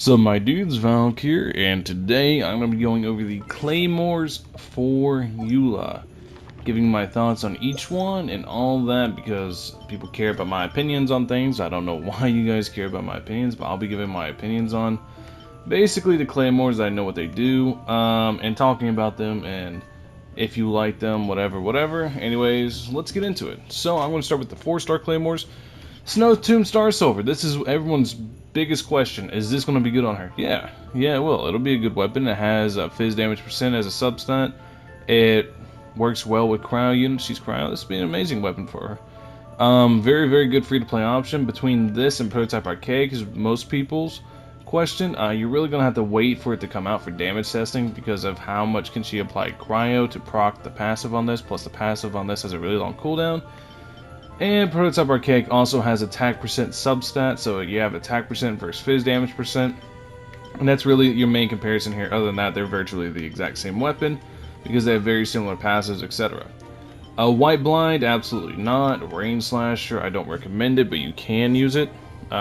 So my dude's Valk here, and today I'm going to be going over the Claymores for Eula, giving my thoughts on each one and all that because people care about my opinions on things. I don't know why you guys care about my opinions, but I'll be giving my opinions on basically the Claymores. I know what they do, and talking about them, and if you like them, whatever. Anyways, let's get into it. So I'm going to start with the 4-star Claymores. Snow Tomb Star Silver. This is everyone's biggest question. Is this going to be good on her? Yeah, it will. It'll be a good weapon. It has fizz damage percent as a substat. It works well with cryo units. She's cryo. This will be an amazing weapon for her. Very good free-to-play option between this and Prototype Archaic is most people's question. You're really going to have to wait for it to come out for damage testing because of how much can she apply cryo to proc the passive on this, plus the passive on this has a really long cooldown. And Prototype Archaic also has attack percent substat, so you have attack percent versus fizz damage percent. And that's really your main comparison here. Other than that, they're virtually the exact same weapon because they have very similar passives, etc. White Blind, absolutely not. Rain Slasher, I don't recommend it, but you can use it.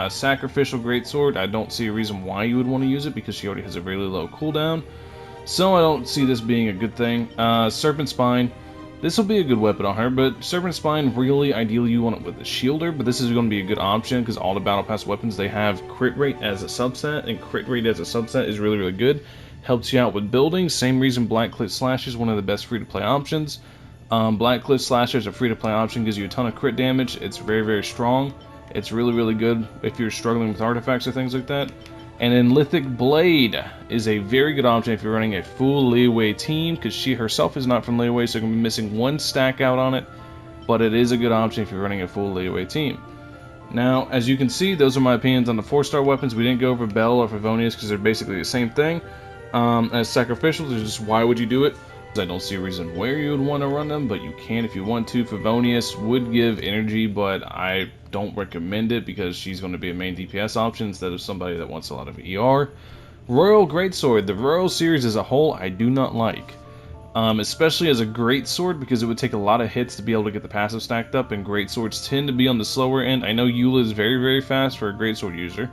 Sacrificial Greatsword, I don't see a reason why you would want to use it because she already has a really low cooldown. So I don't see this being a good thing. Serpent Spine. This will be a good weapon on her, but Serpent Spine, really, ideally you want it with a shielder, but this is going to be a good option because all the Battle Pass weapons, they have crit rate as a subset, and crit rate as a subset is really good. Helps you out with building. Same reason Black Cliff Slasher is one of the best free-to-play options. Black Cliff Slasher is a free-to-play option, gives you a ton of crit damage. It's very strong. It's really good if you're struggling with artifacts or things like that. And then Lithic Blade is a very good option if you're running a full Leeway team, because she herself is not from Leeway, so you're going to be missing one stack out on it, but it is a good option if you're running a full Leeway team. Now, as you can see, those are my opinions on the 4-star weapons. We didn't go over Bell or Favonius because they're basically the same thing. As Sacrificials, it's just why would you do it? I don't see a reason where you would want to run them, but you can if you want to. Favonius would give energy, but I don't recommend it because she's going to be a main DPS option instead of somebody that wants a lot of ER. Royal Greatsword. The Royal series as a whole, I do not like. Especially as a Greatsword because it would take a lot of hits to be able to get the passive stacked up, and Greatswords tend to be on the slower end. I know Eula is very fast for a Greatsword user,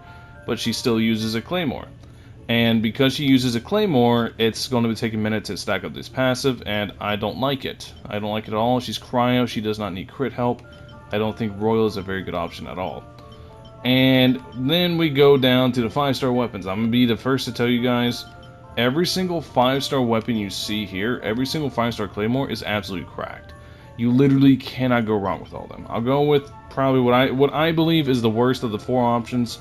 but she still uses a Claymore. And because she uses a Claymore, it's going to take a minute to stack up this passive, and I don't like it. I don't like it at all. She's cryo, she does not need crit help. I don't think Royal is a very good option at all. And then we go down to the 5-star weapons. I'm going to be the first to tell you guys, every single 5-star weapon you see here, every single 5-star Claymore is absolutely cracked. You literally cannot go wrong with all of them. I'll go with probably what I believe is the worst of the 4 options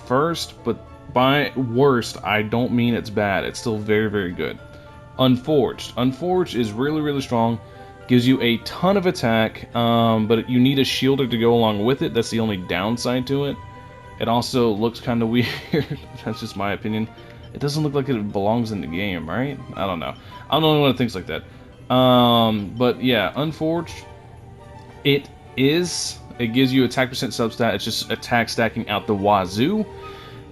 first, but by worst, I don't mean it's bad. It's still very good. Unforged. Unforged is really strong. Gives you a ton of attack, but you need a shielder to go along with it. That's the only downside to it. It also looks kind of weird. That's just my opinion. It doesn't look like it belongs in the game, right? I don't know. I'm the only one that thinks like that. But yeah, Unforged. It gives you attack percent substat. It's just attack stacking out the wazoo.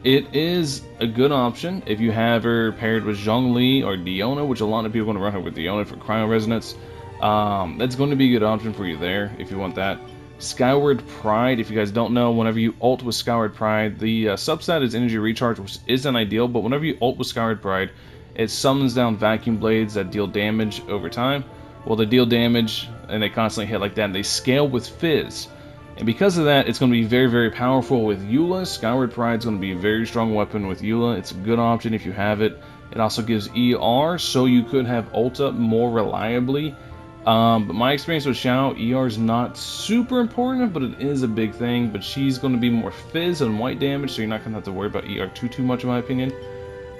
It is a good option if you have her paired with Zhongli or Diona, which a lot of people are going to run her with Diona for Cryo Resonance. That's going to be a good option for you there if you want that. Skyward Pride, if you guys don't know, whenever you ult with Skyward Pride, the substat is Energy Recharge, which isn't ideal, but whenever you ult with Skyward Pride, it summons down Vacuum Blades that deal damage over time. Well, they deal damage, and they constantly hit like that, and they scale with Fizz. And because of that, it's going to be very powerful with Eula. Skyward Pride is going to be a very strong weapon with Eula. It's a good option if you have it. It also gives ER, so you could have ult up more reliably. But my experience with Xiao, ER is not super important, but it is a big thing. But she's going to be more fizz and white damage, so you're not going to have to worry about ER too much, in my opinion.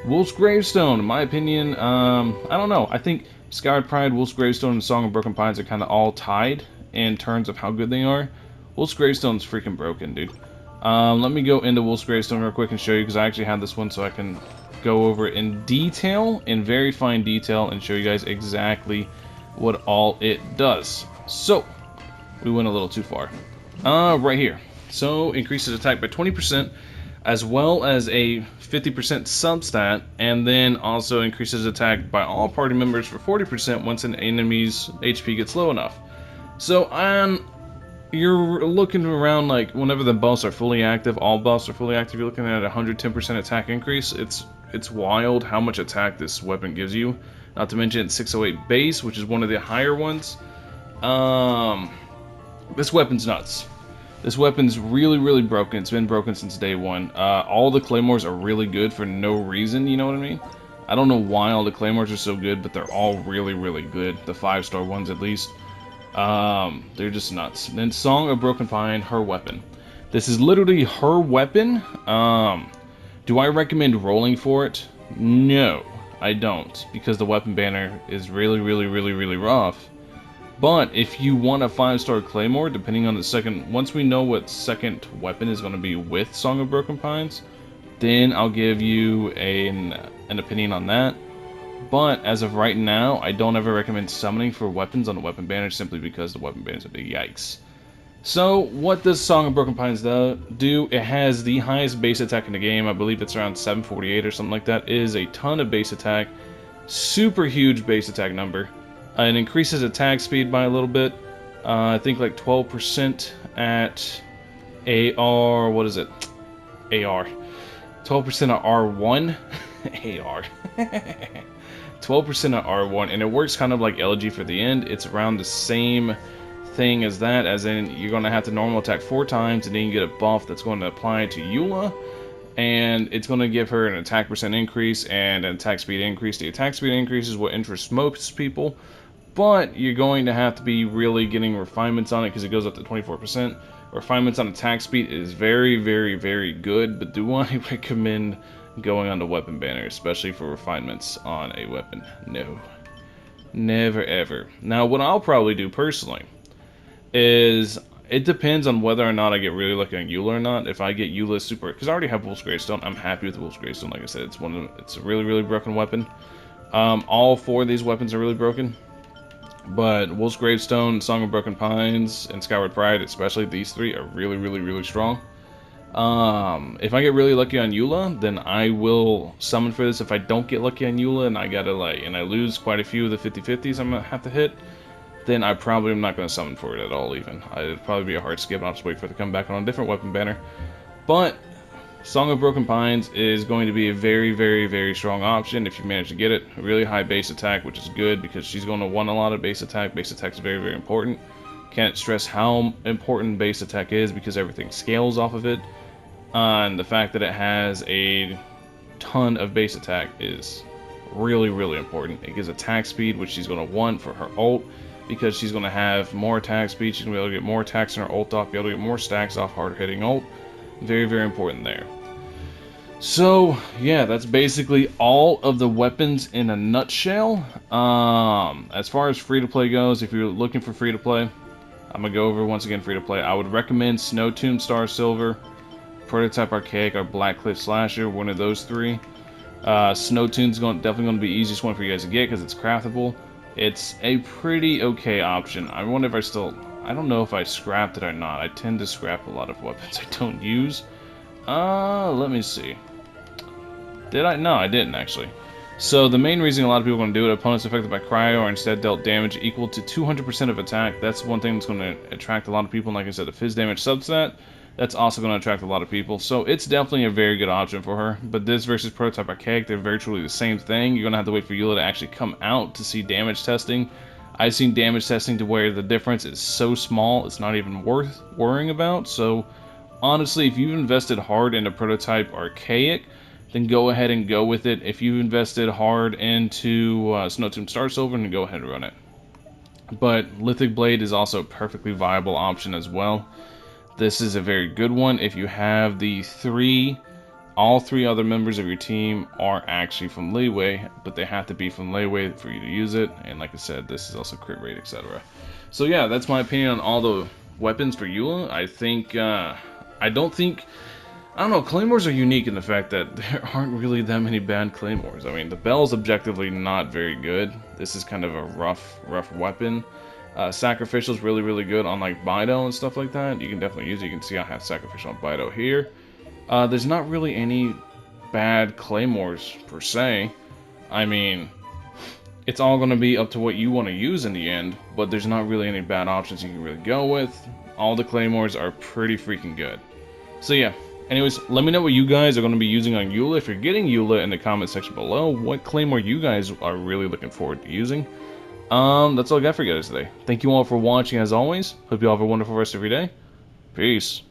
Wolf's Gravestone, in my opinion, I don't know. I think Skyward Pride, Wolf's Gravestone, and Song of Broken Pines are kind of all tied in terms of how good they are. Wolf's Gravestone's freaking broken, dude. Let me go into Wolf's Gravestone real quick and show you, because I actually have this one so I can go over it in detail, in very fine detail, and show you guys exactly what all it does. So, we went a little too far. Right here. So, increases attack by 20%, as well as a 50% substat, and then also increases attack by all party members for 40% once an enemy's HP gets low enough. So, you're looking around like whenever the buffs are fully active, all buffs are fully active, you're looking at 110% attack increase. It's wild how much attack this weapon gives you. Not to mention it's 608 base, which is one of the higher ones. This weapon's nuts. This weapon's really, really broken. It's been broken since day one. All the Claymores are really good for no reason, you know what I mean? I don't know why all the Claymores are so good, but they're all really, really good. The 5-star ones at least. They're just nuts. Then Song of Broken Pine, her weapon. This is literally her weapon. Do I recommend rolling for it? No, I don't, because the weapon banner is really, really, really, really rough. But if you want a 5-star Claymore, depending on the second, once we know what second weapon is going to be with Song of Broken Pines, then I'll give you an opinion on that. But as of right now, I don't ever recommend summoning for weapons on the weapon banner simply because the weapon banner is a big yikes. So, what does Song of Broken Pines do? It has the highest base attack in the game. I believe it's around 748 or something like that. It is a ton of base attack. Super huge base attack number. It increases attack speed by a little bit. I think like 12% at AR. What is it? AR. 12% at R1. AR. 12% at R1, and it works kind of like LG for the end. It's around the same thing as that, as in you're going to have to normal attack 4 times, and then you get a buff that's going to apply to Eula, and it's going to give her an attack percent increase and an attack speed increase. The attack speed increase is what interests most people, but you're going to have to be really getting refinements on it because it goes up to 24%. Refinements on attack speed is very, very, very good, but do I recommend going on the weapon banner, especially for refinements on a weapon? No. Never ever. Now, what I'll probably do personally is, it depends on whether or not I get really lucky on Eula or not. If I get Eula super, because I already have Wolf's Gravestone, I'm happy with Wolf's Gravestone. Like I said, it's a really, really broken weapon. All 4 of these weapons are really broken. But Wolf's Gravestone, Song of Broken Pines, and Skyward Pride, especially these 3, are really, really, really strong. If I get really lucky on Eula, then I will summon for this. If I don't get lucky on Eula and I lose quite a few of the 50-50s I'm gonna have to hit, then I probably am not gonna summon for it at all even. It'd probably be a hard skip, and I'll just wait for it to come back on a different weapon banner. But Song of Broken Pines is going to be a very, very, very strong option if you manage to get it. A really high base attack, which is good because she's going to want a lot of base attack. Base attack is very, very important. Can't stress how important base attack is because everything scales off of it. And the fact that it has a ton of base attack is really, really important. It gives attack speed, which she's going to want for her ult, because she's going to have more attack speed. She's going to be able to get more attacks in her ult off, be able to get more stacks off hard hitting ult. Very, very important there. So, yeah, that's basically all of the weapons in a nutshell. As far as free-to-play goes, if you're looking for free-to-play, I'm going to go over once again free-to-play. I would recommend Snow Tomb Star Silver, Prototype Archaic, or Black Cliff Slasher, one of those 3. Snow Tomb's definitely going to be the easiest one for you guys to get because it's craftable. It's a pretty okay option. I wonder if I don't know if I scrapped it or not. I tend to scrap a lot of weapons I don't use. Let me see. Did I? No, I didn't actually. So the main reason a lot of people are going to do it, opponents affected by cryo are instead dealt damage equal to 200% of attack. That's one thing that's going to attract a lot of people. And like I said, if his damage substat, that's also going to attract a lot of people. So it's definitely a very good option for her. But this versus Prototype Archaic, they're virtually the same thing. You're going to have to wait for Eula to actually come out to see damage testing. I've seen damage testing to where the difference is so small, it's not even worth worrying about. So honestly, if you've invested hard into Prototype Archaic, then go ahead and go with it. If you've invested hard into Snow Tomb Star Silver, then go ahead and run it. But Lithic Blade is also a perfectly viable option as well. This is a very good one if you have all 3 other members of your team are actually from Leeway, but they have to be from Leeway for you to use it. And like I said, this is also crit rate, etc. So yeah, that's my opinion on all the weapons for Eula. I don't know, Claymores are unique in the fact that there aren't really that many bad Claymores. I mean, the Bell's objectively not very good. This is kind of a rough weapon. Sacrificial's really, really good on like Bido and stuff like that. You can definitely use it. You can see I have Sacrificial on Bido here. There's not really any bad Claymores per se. I mean, It's all going to be up to what you want to use in the end, but there's not really any bad options you can really go with. All the Claymores are pretty freaking good. So yeah, anyways, let me know what you guys are going to be using on Eula. If you're getting Eula, in the comment section below, what Claymore you guys are really looking forward to using. That's all I got for you guys today. Thank you all for watching as always. Hope you all have a wonderful rest of your day. Peace.